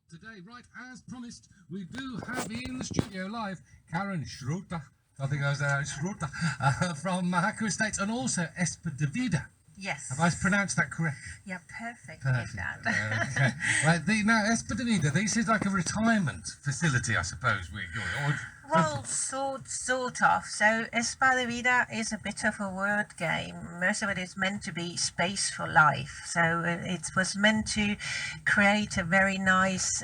Today, right as promised, we do have in the studio live Karen Schroter, I think I was Schroter, from Mojacar Estates, and also ESPADEVIDA. Yes. Have I pronounced that correct? Yeah, perfect. Okay. Right, now ESPADEVIDA, this is like a retirement facility, I suppose. Well, sort of. So ESPADEVIDA is a bit of a word game. Most of it is meant to be space for life. So it was meant to create a very nice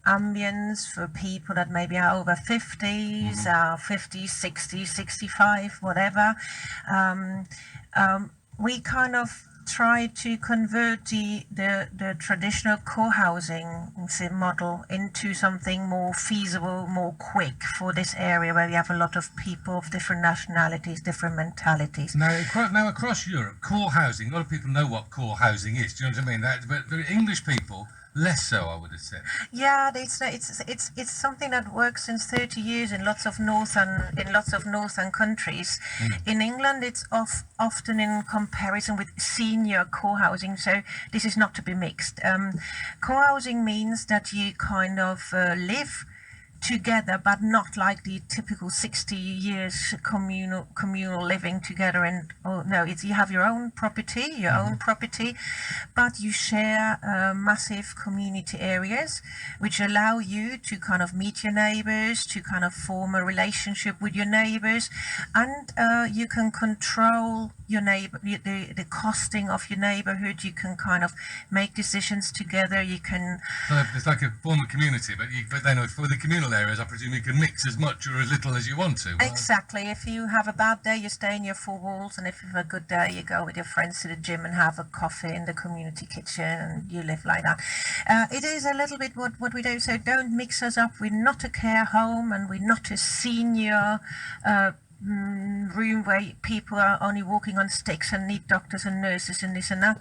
ambience for people that maybe are over 50s, 50s, 60s, 65, whatever. We kind of try to convert the traditional co-housing model into something more feasible, more quick for this area where we have a lot of people of different nationalities, different mentalities. Now across Europe, core housing, a lot of people know what core housing is, do you know what I mean? But the English people, less so, I would have said. Yeah, it's something that works since 30 years in lots of northern countries. In England, it's often in comparison with senior co-housing, so this is not to be mixed. Co-housing means that you kind of live together, but not like the typical 60 years communal living together. And you have your own property, but you share massive community areas which allow you to kind of meet your neighbors, to kind of form a relationship with your neighbors, and you can control your neighbor, the costing of your neighborhood. You can kind of make decisions together. You can. So it's like a form of community, but then for the communal areas, I presume you can mix as much or as little as you want to. Exactly. If you have a bad day, you stay in your four walls, and if you have a good day, you go with your friends to the gym and have a coffee in the community kitchen, and you live like that. It is a little bit what we do. So don't mix us up. We're not a care home, and we're not a senior room where people are only walking on sticks and need doctors and nurses and this and that.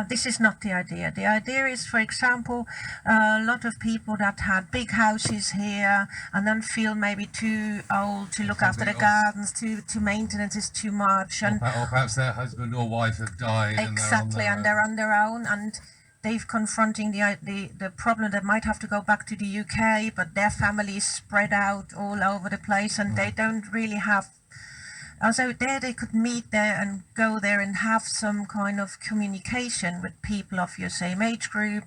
This is not the idea. The idea is, for example, a lot of people that had big houses here and then feel maybe too old to look after the gardens, to maintenance is too much, and or perhaps their husband or wife have died. Exactly, and they're on their own, and they're confronting the problem that might have to go back to the UK, but their family is spread out all over the place, and they don't really have. So there they could meet there and go there and have some kind of communication with people of your same age group,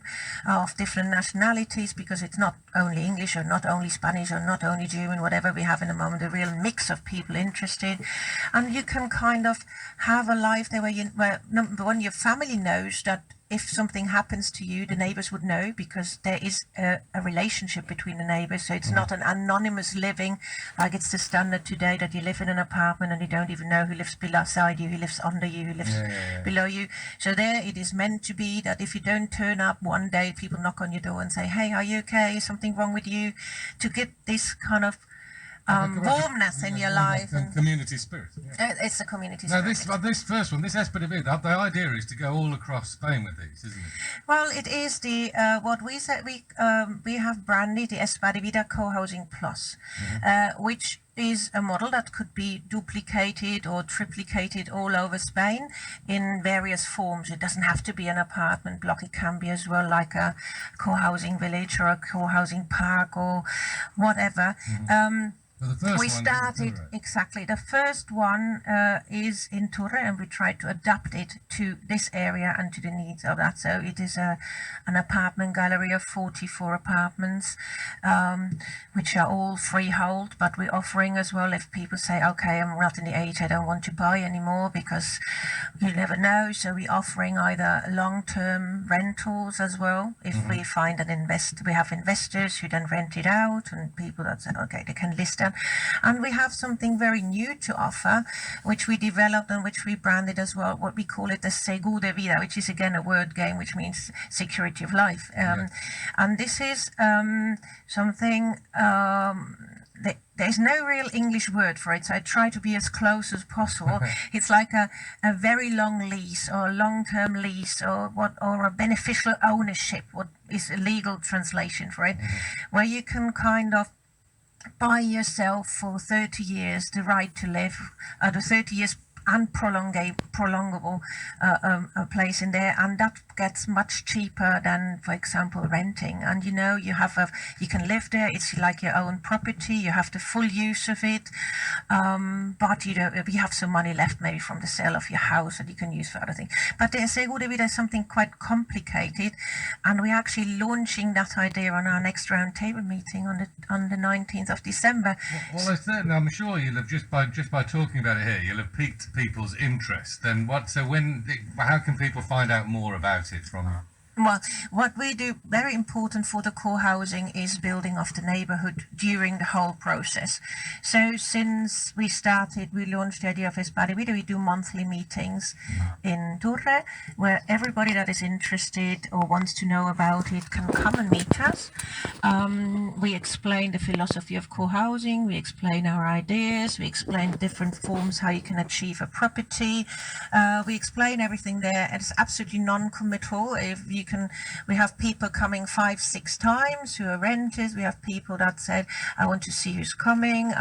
of different nationalities, because it's not only English or not only Spanish or not only German, whatever we have in the moment, a real mix of people interested. And you can kind of have a life there where number one, your family knows that if something happens to you, the neighbors would know, because there is a relationship between the neighbors. So it's not an anonymous living like it's the standard today, that you live in an apartment and you don't even know who lives beside you, who lives under you, who lives below you. So there it is meant to be that if you don't turn up one day, people knock on your door and say, hey, are you okay? Is something wrong with you? To get this kind of warmness in your life. And community spirit. Yeah. It's a community spirit. Now this first one, this ESPADEVIDA, the idea is to go all across Spain with these, isn't it? Well, it is the what we said. We have branded the ESPADEVIDA Co-housing Plus, which is a model that could be duplicated or triplicated all over Spain in various forms. It doesn't have to be an apartment block. It can be as well like a co-housing village or a co-housing park or whatever. We started exactly. The first one is in Torre, and we tried to adapt it to this area and to the needs of that. So it is an apartment gallery of 44 apartments, which are all freehold. But we're offering as well, if people say, okay, I'm not in the age, I don't want to buy anymore, because you never know. So we're offering either long-term rentals as well. If we find we have investors who then rent it out, and people that say, okay, they can list them. And we have something very new to offer, which we developed and which we branded as well, what we call it the Seguro de Vida, which is again a word game, which means security of life. And this is something, there's no real English word for it, so I try to be as close as possible. It's like a very long lease, or a long-term lease, or a beneficial ownership, what is a legal translation for it, where you can kind of buy yourself for 30 years the right to live, the 30 years and prolongable place in there, and that gets much cheaper than, for example, renting. And you know, you can live there. It's like your own property. You have the full use of it, but you have some money left maybe from the sale of your house that you can use for other things. But the Seguro de Vida is something quite complicated, and we're actually launching that idea on our next roundtable meeting on the 19th of December. Well, I'm sure you'll have just by talking about it here, you'll have piqued people's interest. Then how can people find out more about it from you? Well, what we do, very important for the co-housing, is building of the neighborhood during the whole process. So since we launched the idea of ESPADEVIDA, we do monthly meetings in Torre, where everybody that is interested or wants to know about it can come and meet us. We explain the philosophy of co-housing, we explain our ideas, we explain different forms how you can achieve a property. We explain everything there, and it's absolutely non-committal. We have people coming 5-6 times who are renters. We have people that said, I want to see who's coming.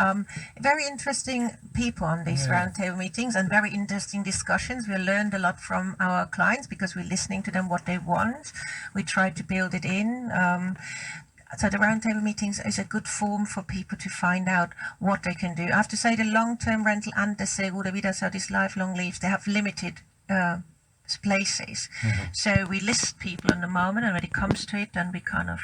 Very interesting people on these roundtable meetings, and very interesting discussions. We learned a lot from our clients because we're listening to them what they want. We try to build it in. So the roundtable meetings is a good form for people to find out what they can do. I have to say, the long-term rental and the Seguro de Vida, so these lifelong leaves, they have limited places. So we list people in the moment, and when it comes to it, then we kind of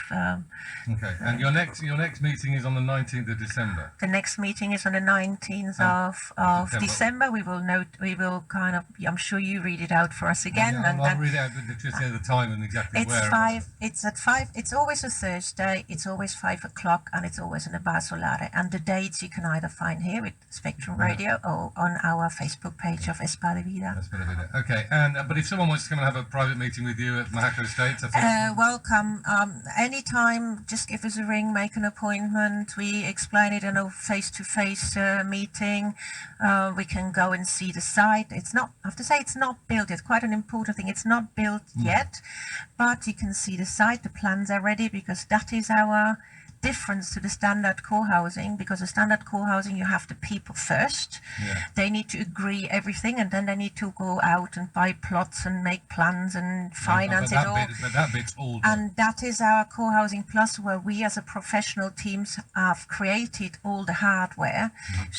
okay. And your next meeting is on the 19th of December. The next meeting is on the 19th of December. We will kind of, I'm sure you read it out for us again. I'll read out just the time and exactly where. It's at 5. It's always a Thursday. It's always 5 o'clock, and it's always in the Bar Solare. And the dates you can either find here with Spectrum Radio or on our Facebook page of ESPADEVIDA. Okay. But if someone wants to come and have a private meeting with you at Mojacar Estates, welcome. Anytime, just give us a ring, make an appointment. We explain it in a face-to-face meeting. We can go and see the site. I have to say, it's not built. It's quite an important thing. It's not built yet, but you can see the site. The plans are ready, because that is our difference to the standard co-housing, because the standard co-housing, you have the people first. They need to agree everything, and then they need to go out and buy plots and make plans and finance it all. But that bit's all done. And that is our co-housing plus, where we as a professional teams have created all the hardware,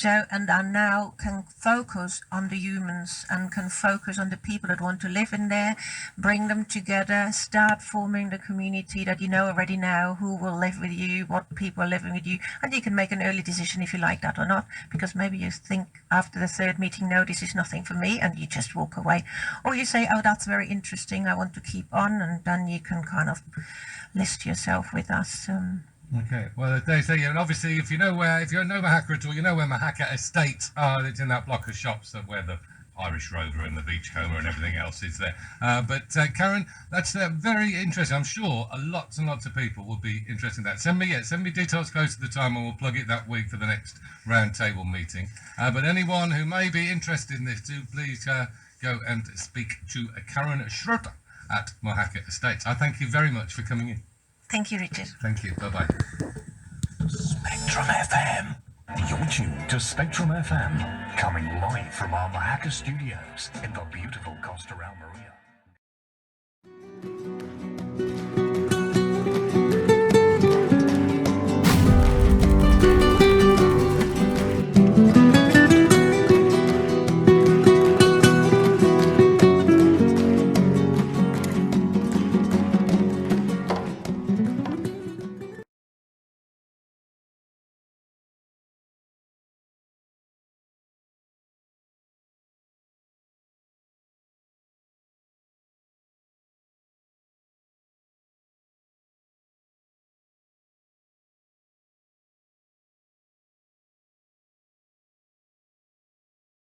and now can focus on the humans and can focus on the people that want to live in there, bring them together, start forming the community that you know already now, who will live with you, what people are living with you, and you can make an early decision if you like that or not, because maybe you think after the third meeting, no, this is nothing for me, and you just walk away. Or you say, oh, that's very interesting, I want to keep on, and then you can kind of list yourself with us. Okay, well, they say, and obviously, if you know Mojacar at all, you know where Mojacar Estates are. It's in that block of shops where the Irish Rover and the Beachcomber and everything else is there. But Karen, that's very interesting. I'm sure lots and lots of people will be interested in that. Send me details close to the time, and we'll plug it that week for the next roundtable meeting. But anyone who may be interested in this, do please go and speak to Karen Schroeter at Mojacar Estates. I thank you very much for coming in. Thank you, Richard. Thank you. Bye-bye. Spectrum FM. You're tuned to Spectrum FM, coming live from our Mojacar studios in the beautiful Costa Maria.